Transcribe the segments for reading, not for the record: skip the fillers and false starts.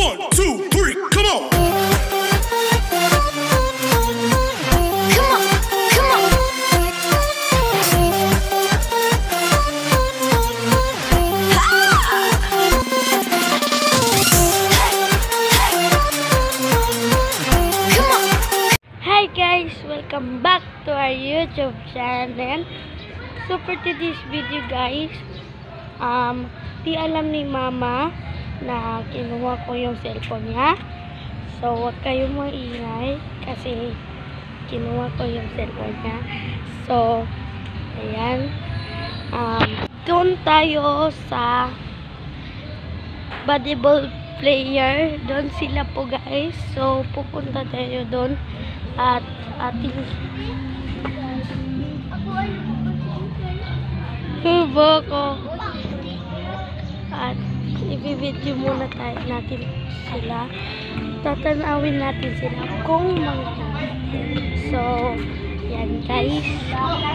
1, 2, 3, come on! Hi guys! Welcome back to our YouTube channel. So for today's video guys, di alam ni Mama na kinuha ko yung cellphone niya. So huwag kayong maingay kasi kinuha ko yung cellphone niya. So ayan, doon tayo sa volleyball player. Doon sila po guys. So pupunta tayo doon at ating ko at i-video muna natin sila. Tatanawin natin sila kung so yan guys,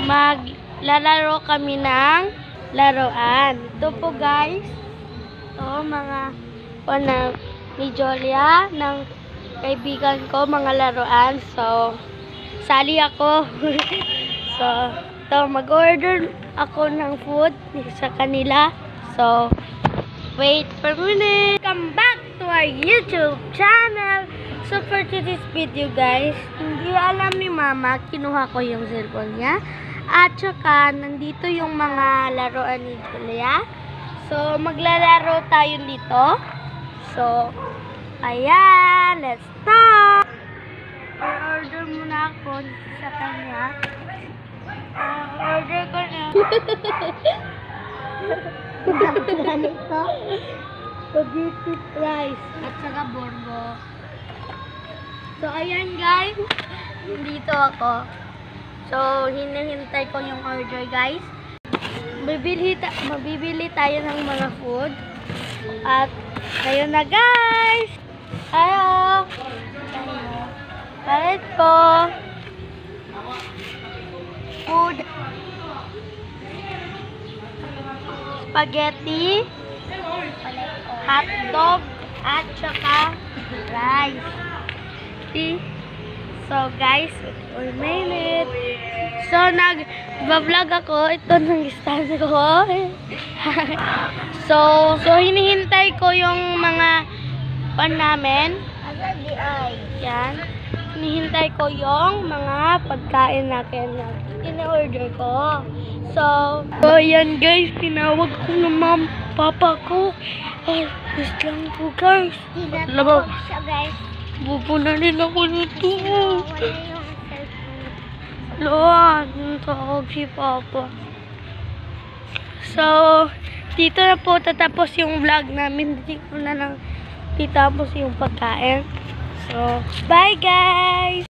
maglalaro kami ng laruan. Ito po guys, mga ni Jolia, ng kaibigan ko, mga laruan. So sali ako. So mag-order ako ng food sa kanila. So wait for a minute. Come back to our YouTube channel. So for today's video guys, hindi alam ni Mama, kinuha ko yung cellphone niya. At saka nandito yung mga laruan ni Julia. So maglalaro tayo dito. So ayan, let's start. Order muna ako sa kanya. Order ko na. Ganito. Spaghetti rice at saka borgo. So ayan guys, dito ako. So hinihintay ko yung order guys. Mabibili tayo ng mga food. At kayo na guys. Hello. Palit po. Food. Spaghetti, hotdog, at saka rice. See? So guys, we made it. So nag-vlog ako. Ito ng stand ko. so hinihintay ko yung mga pan namin. Yan. Hinihintay ko yung mga pagkain natin na in-order ko. So yan guys, tinawag ko ng papa ko. Ay, gusto lang po guys. Labaw. Pupunanin ako nito. Loan, tawag si papa. So, dito na po tatapos yung vlog namin. Dito na lang tatapos yung pagkain. So, bye guys!